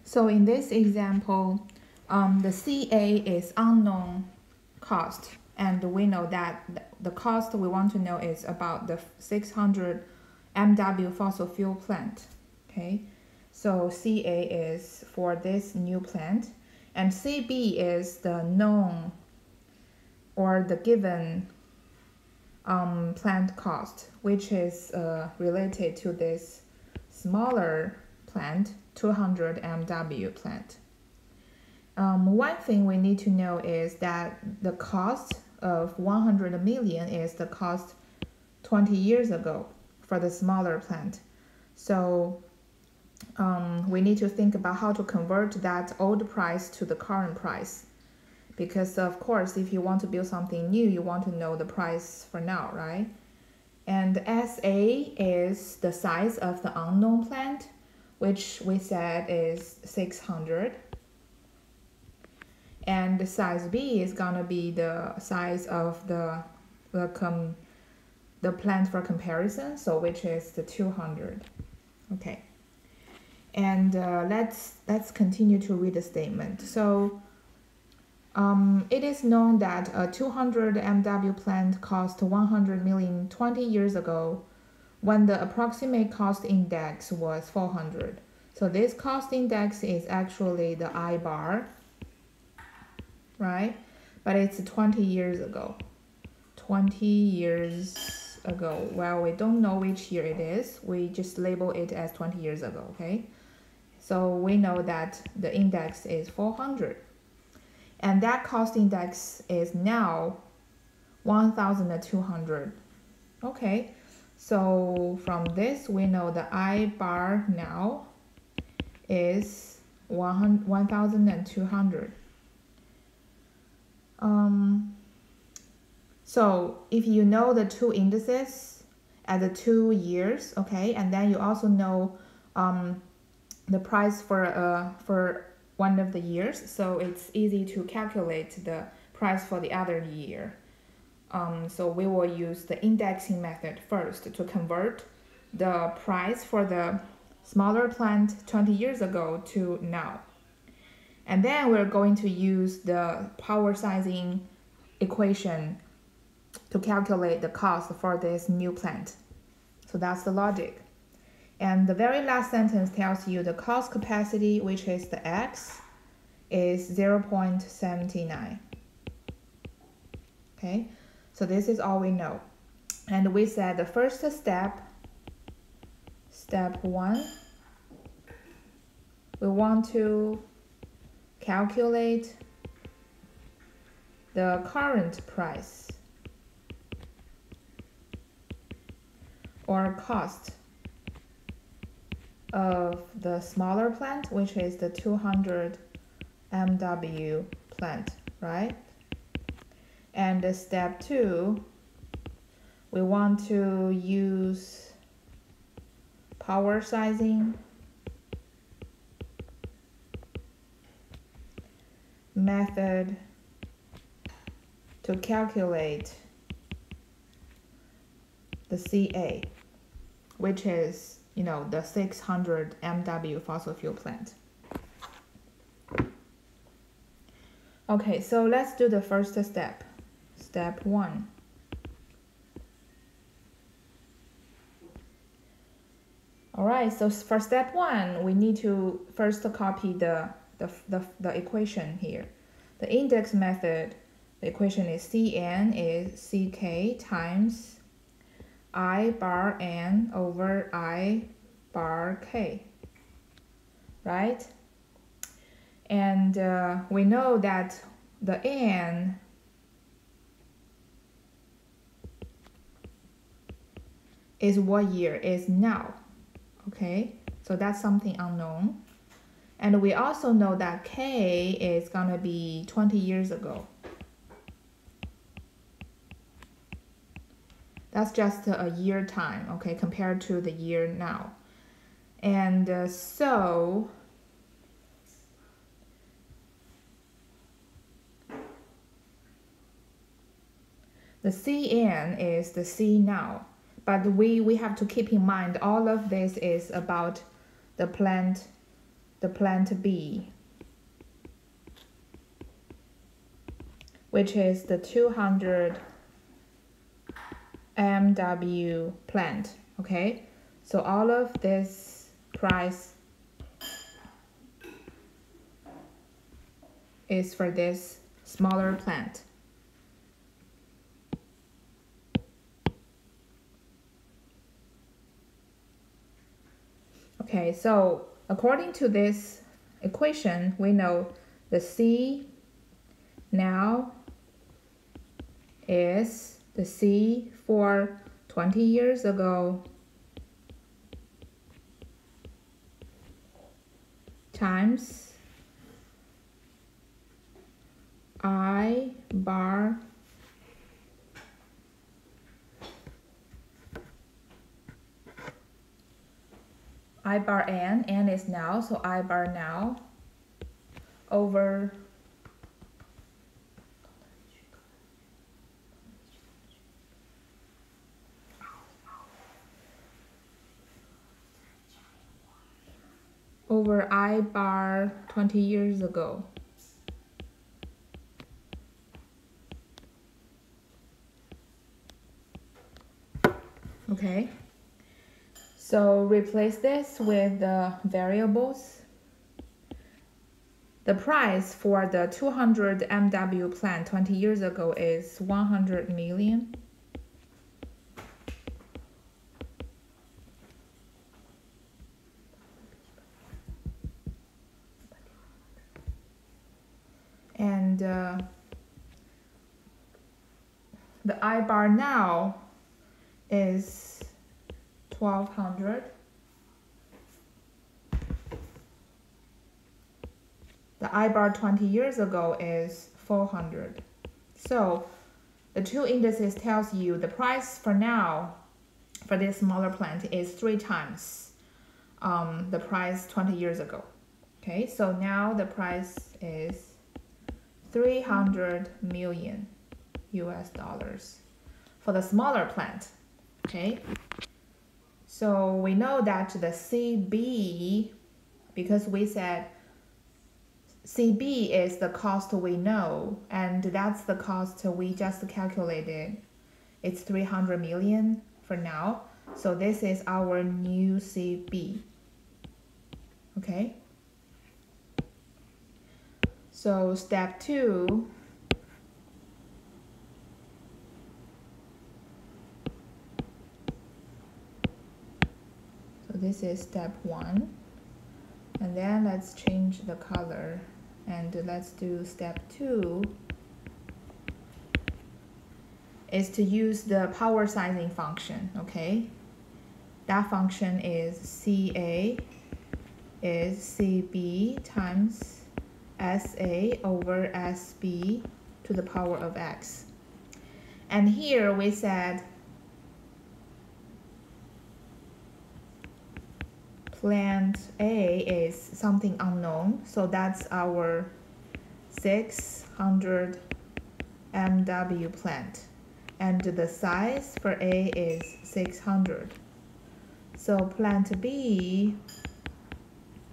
So in this example, the CA is unknown cost, and we know that the cost we want to know is about the 600 MW fossil fuel plant. Okay, so CA is for this new plant, and CB is the known or the given plant cost, which is related to this smaller plant, 200 MW plant. One thing we need to know is that the cost of 100 million is the cost 20 years ago for the smaller plant. So we need to think about how to convert that old price to the current price. Because of course, if you want to build something new, you want to know the price for now, right? And SA is the size of the unknown plant, which we said is 600. And the size B is gonna be the size of the plant for comparison, so which is the 200. Okay. And let's continue to read the statement. So it is known that a 200 MW plant cost 100 million 20 years ago when the approximate cost index was 400. So this cost index is actually the I bar, right? But it's 20 years ago. 20 years ago. Well, we don't know which year it is. We just label it as 20 years ago, okay? So we know that the index is 400. And that cost index is now 1,200. Okay, so from this we know the I bar now is 1,200. So if you know the two indices at the 2 years, okay, and then you also know the price for one of the years, so it's easy to calculate the price for the other year. So we will use the indexing method first to convert the price for the smaller plant 20 years ago to now. And then we're going to use the power sizing equation to calculate the cost for this new plant. So that's the logic. And the very last sentence tells you the cost capacity, which is the X, is 0.79. Okay, so this is all we know. And we said the first step, step 1, we want to calculate the current price or cost of the smaller plant, which is the 200 MW plant, right? And step 2, we want to use power sizing method to calculate the CA, which is, you know, the 600 MW fossil fuel plant. Okay, so let's do the first step. Step 1. Alright, so for step 1, we need to first copy the equation here. The index method, the equation is Cn is Ck times I bar N over I bar K, right? And we know that the N is what year? Is now, okay? So that's something unknown. And we also know that K is gonna be 20 years ago. That's just a year time, okay, compared to the year now. And so the Cn is the C now. But we have to keep in mind all of this is about the plant the plant B, which is the 200 MW plant. Okay, so all of this price is for this smaller plant. Okay, so according to this equation, we know the C now is the C for 20 years ago times I bar n is now, so I bar now over I bar 20 years ago. Okay, so replace this with the variables. The price for the 200 MW plant 20 years ago is 100 million. And the I bar now is 1200. The I bar 20 years ago is 400. So the two indices tells you the price for now for this smaller plant is 3 times the price 20 years ago. Okay, so now the price is 300 million US dollars for the smaller plant. Okay, so we know that the CB, because we said CB is the cost we know, and that's the cost we just calculated. It's 300 million for now. So this is our new CB. Okay. So step 2. So this is step 1. And then let's change the color. And let's do step 2. Is to use the power sizing function, okay? That function is CA is CB times SA over SB to the power of X. And here we said plant A is something unknown, so that's our 600 MW plant. And the size for A is 600. So plant B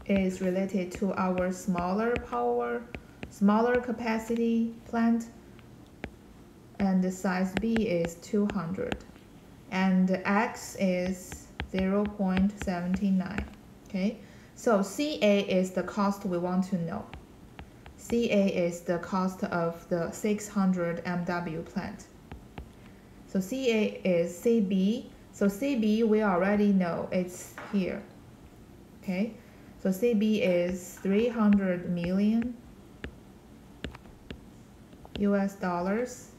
is related to our smaller capacity plant, and the size B is 200. And X is 0.79. Okay, so CA is the cost we want to know. CA is the cost of the 600 MW plant. So CA is CB. So CB we already know, it's here. Okay, so CB is 300 million US dollars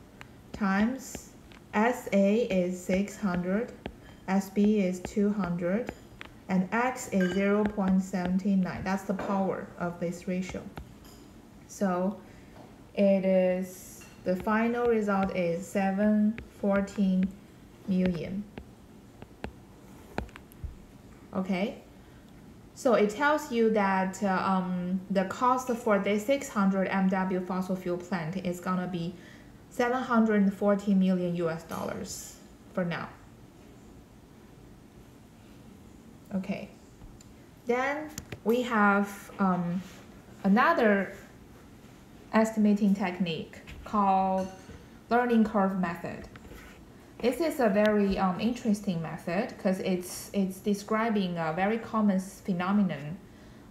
times SA is 600, SB is 200, and X is 0.79. That's the power of this ratio. So it is, the final result is 714 million. Okay, so it tells you that the cost for this 600 MW fossil fuel plant is gonna be 740 million US dollars for now. Okay, Then we have another estimating technique called learning curve method. This is a very interesting method because it's describing a very common phenomenon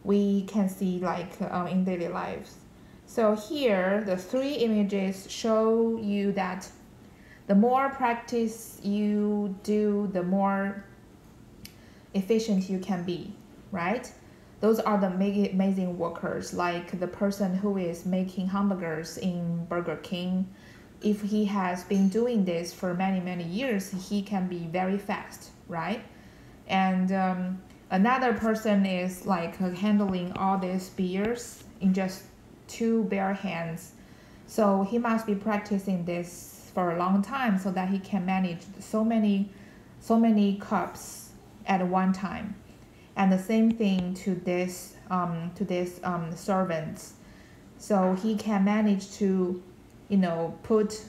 we can see like in daily lives. So here the three images show you that the more practice you do, the more efficient you can be, right? Those are the amazing workers, like the person who is making hamburgers in Burger King. If he has been doing this for many years, he can be very fast, right? And another person is like handling all these beers in just two bare hands. So he must be practicing this for a long time so that he can manage so many cups at one time. And the same thing to this servants. So he can manage to, put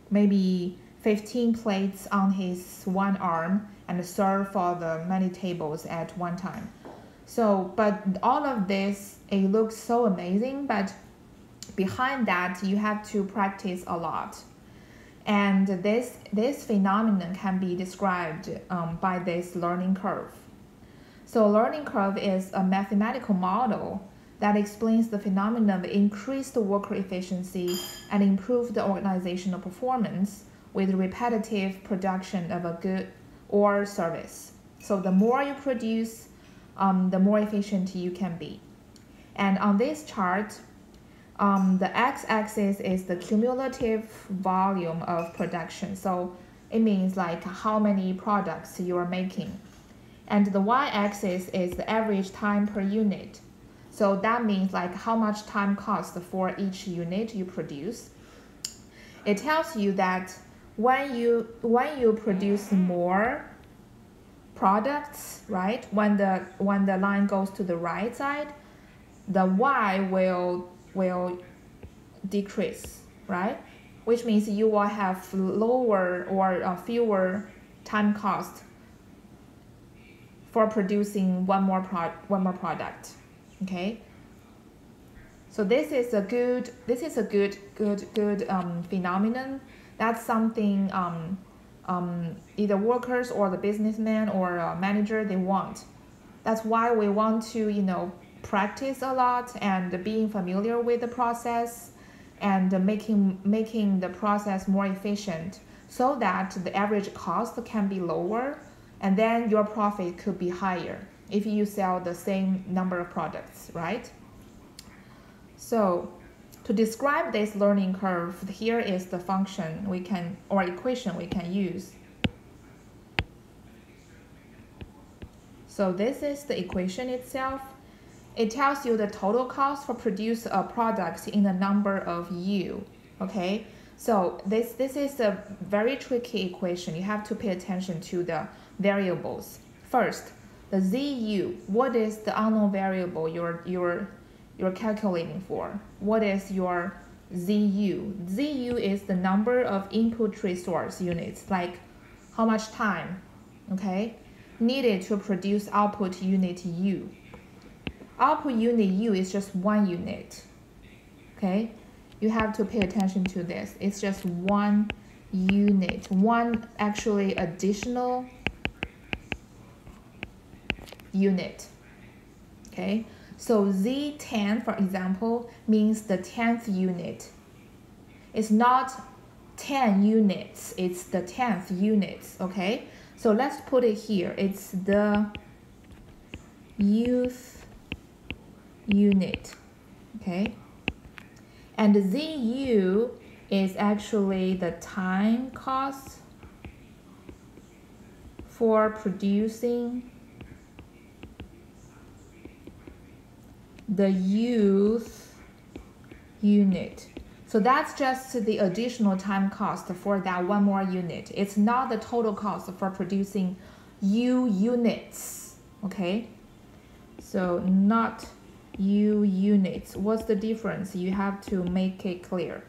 maybe 15 plates on his one arm and serve for the many tables at one time. So, but all of this, it looks so amazing, but behind that, you have to practice a lot. And this phenomenon can be described by this learning curve. So learning curve is a mathematical model that explains the phenomenon of increased worker efficiency and improved organizational performance with repetitive production of a good or service. So the more you produce, the more efficient you can be. And on this chart, the x-axis is the cumulative volume of production. So it means like how many products you are making. And the y-axis is the average time per unit. So that means like how much time costs for each unit you produce. It tells you that when you produce more products, right? When the line goes to the right side, the y will decrease, right? Which means you will have lower or fewer time cost for producing one more product. Okay. So this is a good phenomenon. That's something either workers or the businessman or a manager they want. That's why we want to practice a lot and being familiar with the process and making the process more efficient so that the average cost can be lower and then your profit could be higher if you sell the same number of products, right? So to describe this learning curve, here is the function or equation we can use. So this is the equation itself. It tells you the total cost for produce a product in the number of U, okay? So this is a very tricky equation. You have to pay attention to the variables. First, the ZU, what is the unknown variable you're calculating for? What is your ZU? ZU is the number of input resource units, like how much time, okay, needed to produce output unit U. Output unit U is just one unit, okay? You have to pay attention to this. It's just one unit, one actually additional unit, okay? So Z10, for example, means the 10th unit. It's not 10 units, it's the 10th units, okay? So let's put it here. It's the youth unit, okay? And the ZU is actually the time cost for producing the youth unit. So that's just the additional time cost for that one more unit. It's not the total cost for producing U units, okay? So not U units. What's the difference? You have to make it clear.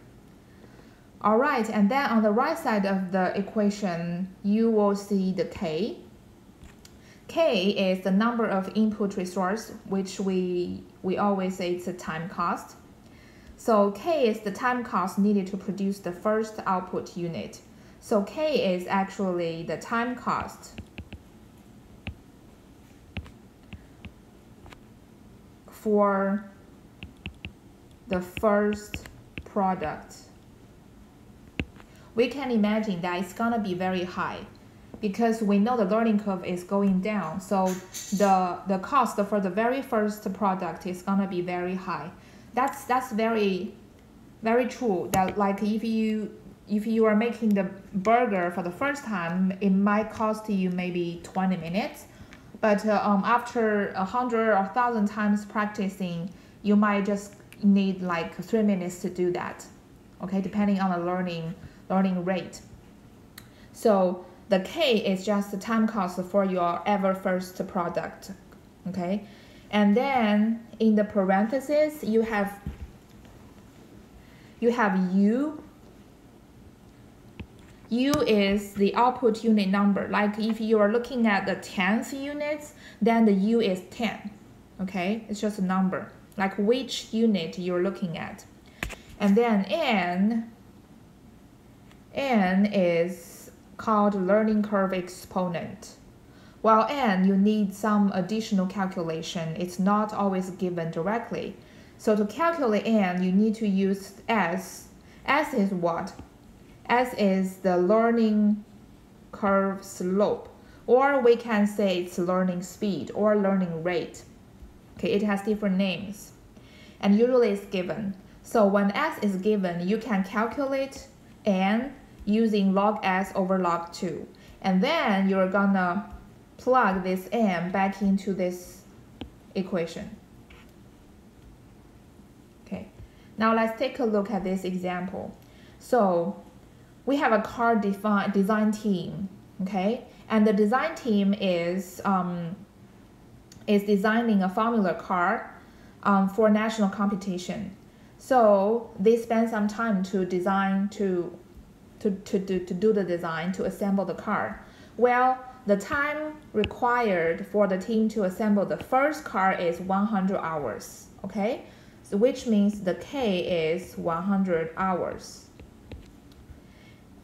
All right, and then on the right side of the equation, you will see the K. K is the number of input resource, which we always say it's a time cost. So K is the time cost needed to produce the first output unit. So K is actually the time cost for the first product. We can imagine that it's gonna be very high because we know the learning curve is going down. So the cost for the very first product is gonna be very high. That's very true. That like if you are making the burger for the first time, it might cost you maybe 20 minutes, but after 100 or 1,000 times practicing, you might just need like 3 minutes to do that. Okay, depending on the learning rate. So the K is just the time cost for your ever first product. Okay, and then in the parentheses you have U. U is the output unit number. Like if you are looking at the 10th units, then the U is 10. Okay, it's just a number, like which unit you're looking at. And then N is called learning curve exponent. While N, you need some additional calculation. It's not always given directly. So to calculate N, you need to use S. S is what? S is the learning curve slope, or we can say it's learning speed or learning rate. Okay, it has different names, and usually it's given. So when S is given, you can calculate N using log S over log 2. And then you're gonna plug this N back into this equation. Okay, now let's take a look at this example. So we have a car design team, okay? And the design team is designing a formula car for national competition. So they spend some time to design, to do the design, to assemble the car. Well, the time required for the team to assemble the first car is 100 hours, okay? So which means the K is 100 hours.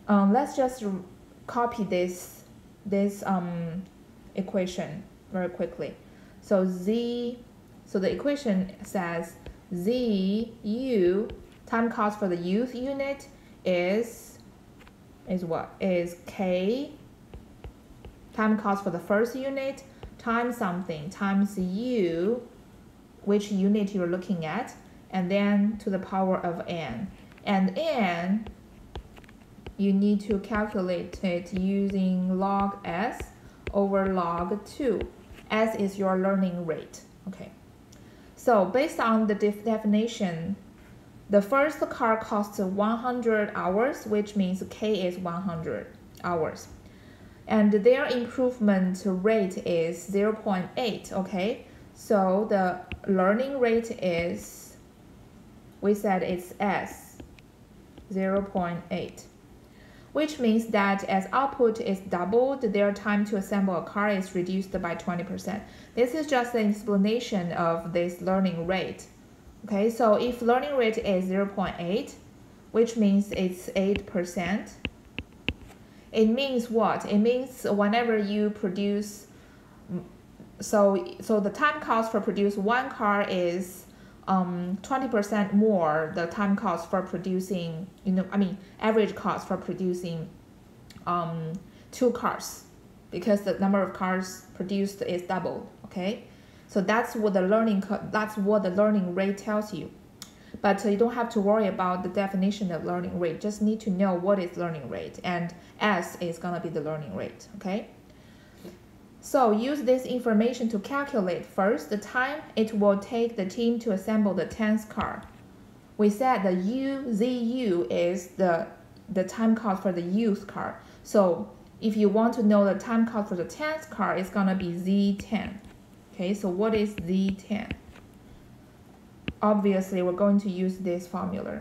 Let's just copy this equation very quickly. So the equation says ZU, time cost for the youth unit is what? Is K, time cost for the first unit, times something, times U, which unit you're looking at, and then to the power of N. And N, you need to calculate it using log S over log 2. S is your learning rate. Okay. So based on the definition, the first car costs 100 hours, which means K is 100 hours. And their improvement rate is 0.8, okay? So the learning rate is, we said it's S, 0.8. Which means that as output is doubled, their time to assemble a car is reduced by 20%. This is just an explanation of this learning rate. Okay, so if learning rate is 0.8, which means it's 8%, it means what? It means whenever you produce, so the time cost for produce one car is 20% more the time cost for producing, average cost for producing 2 cars, because the number of cars produced is doubled. Okay, so that's what the learning rate tells you. But you don't have to worry about the definition of learning rate. Just need to know what is learning rate, and S is gonna be the learning rate. Okay. So use this information to calculate first the time it will take the team to assemble the 10th car. We said the ZU is the time cost for the youth car. So if you want to know the time cost for the 10th car, it's gonna be Z10. Okay, so what is Z10? Obviously, we're going to use this formula.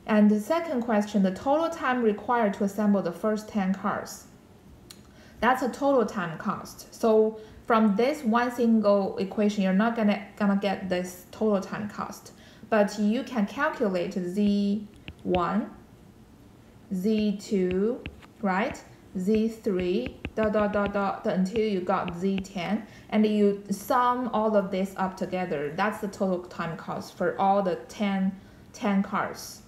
And the second question, the total time required to assemble the first 10 cars. That's a total time cost. So from this one single equation, you're not gonna get this total time cost, but you can calculate Z1, Z2, right? Z3, until you got Z10, and you sum all of this up together. That's the total time cost for all the 10 cars.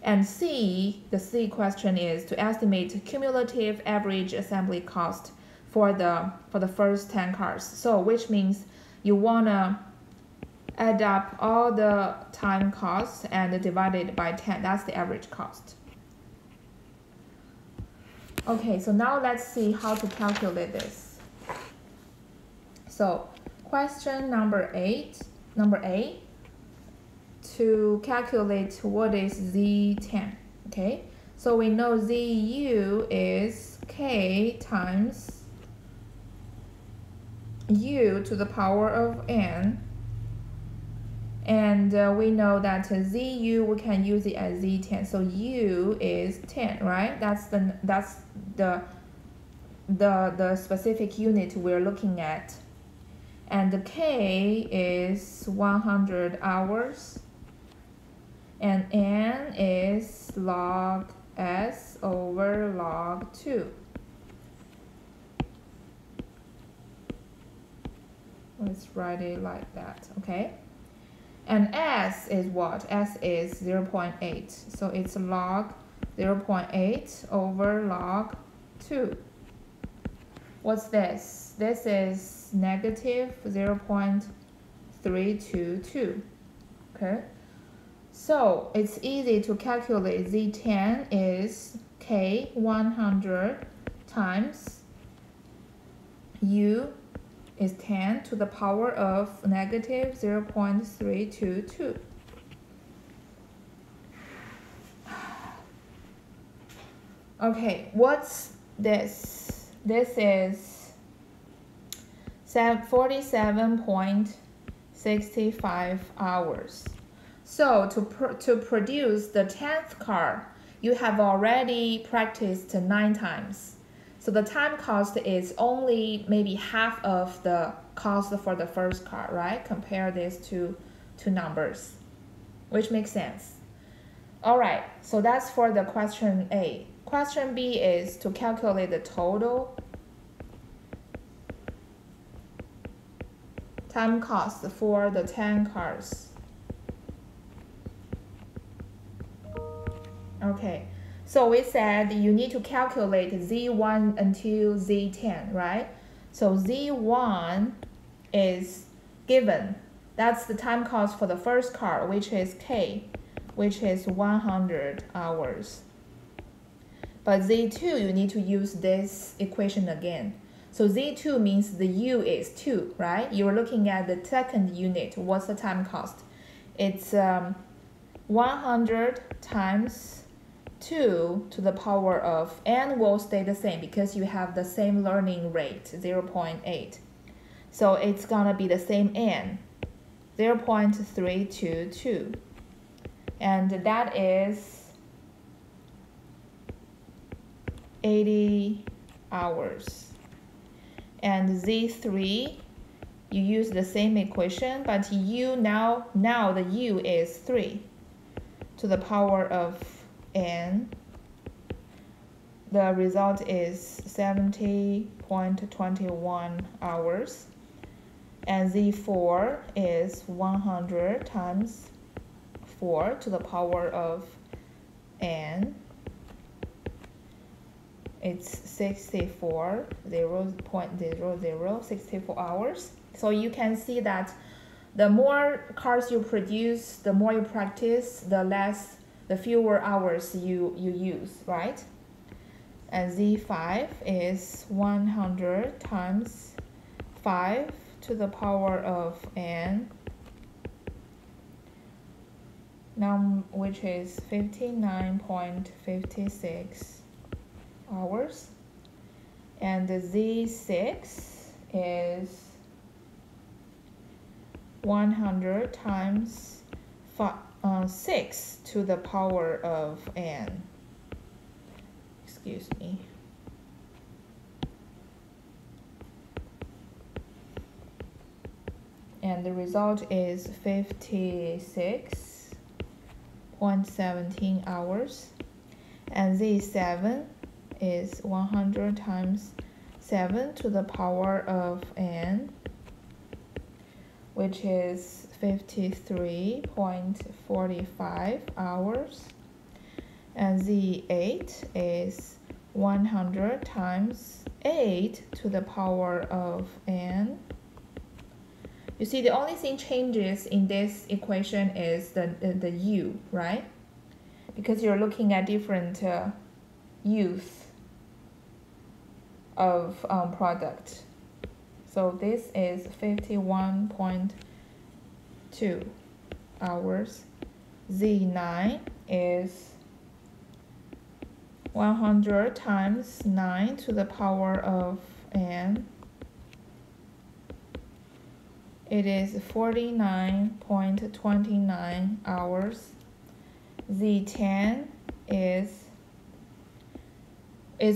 And the C question is to estimate cumulative average assembly cost for the first 10 cars. So which means you wanna add up all the time costs and divide it by 10. That's the average cost. Okay, so now let's see how to calculate this. So question number A, to calculate what is Z10, okay? So we know ZU is K times U to the power of N, and we know that ZU, we can use it as Z10, so U is 10, right? That's the specific unit we're looking at. And the K is 100 hours, and N is log S over log 2. Let's write it like that, okay? And S is what? S is 0.8, so it's log 0.8 over log 2. What's this? This is negative 0.322, okay? So it's easy to calculate. Z10 is K 100 times U is 10 to the power of negative 0.322. Okay, what's this? This is 47.65 hours. So to produce the 10th car, you have already practiced 9 times. So the time cost is only maybe half of the cost for the first car, right? Compare these two numbers, which makes sense. All right, so that's for the question A. Question B is to calculate the total time cost for the 10 cars. Okay, so we said you need to calculate Z1 until Z10, right? So Z1 is given. That's the time cost for the first car, which is K, which is 100 hours. But Z2, you need to use this equation again. So Z2 means the U is 2, right? You're looking at the second unit. What's the time cost? It's 100 times 2 to the power of N will stay the same because you have the same learning rate, 0.8. So it's gonna be the same N, 0.322. And that is 80 hours. And Z3, you use the same equation, but U now the U is 3 to the power of N. The result is 70.21 hours. And Z4 is 100 times 4 to the power of N. It's 64 hours. So you can see that the more cars you produce, the more you practice, the fewer hours you use, right? And Z5 is 100 times 5 to the power of N, which is 59.56 hours. And the Z6 is 100 times 6 to the power of N. Excuse me. and the result is 56.17 hours. And Z7 is 100 times 7 to the power of n, which is 53.45 hours. And Z8 is 100 times 8 to the power of n. You see, the only thing changes in this equation is the u, right? Because you're looking at different u's of product. So this is 51.2 hours. Z9 is 100 times 9 to the power of n. It is 49.29 hours. Z10 is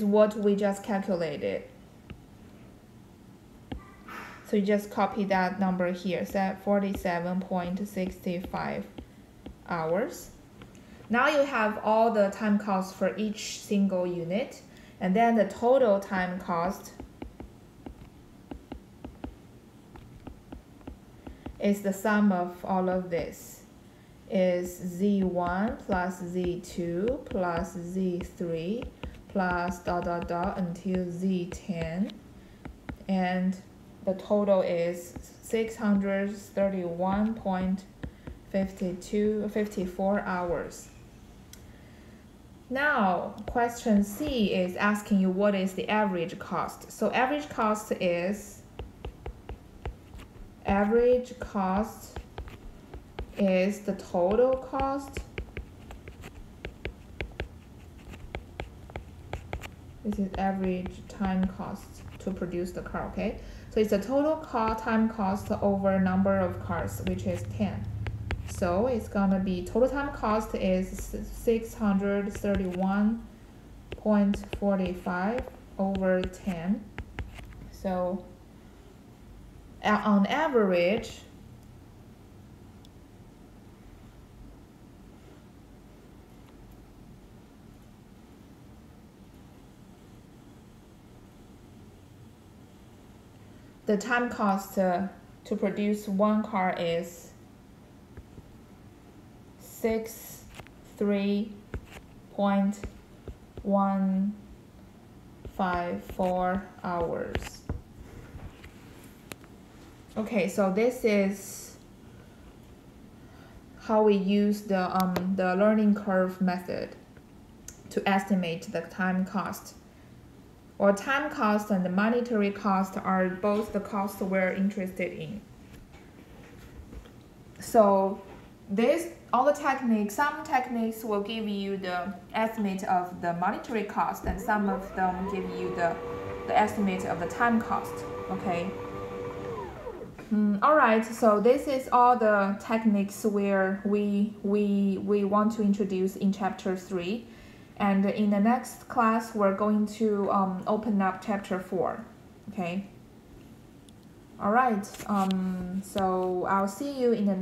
what we just calculated. So you just copy that number here, so 47.65 hours. Now you have all the time cost for each single unit, and then the total time cost is the sum of all of this, is Z1 plus Z2 plus Z3 plus ... until Z10, and the total is 631.54 hours. Now, question C is asking you what is the average cost. So average cost is the total cost. This is average time cost to produce the car, okay? So it's the total time cost over number of cars, which is 10. So it's gonna be total time cost is 631.45 over 10. So on average, the time cost to produce one car is 63.154 hours. Okay, so this is how we use the learning curve method to estimate the time cost. Or time cost and the monetary cost are both the costs we're interested in. So all the techniques, some techniques will give you the estimate of the monetary cost, and some of them give you the estimate of the time cost, okay? All right, so this is all the techniques where we want to introduce in chapter 3. And in the next class, we're going to open up chapter 4, okay? All right, so I'll see you in the next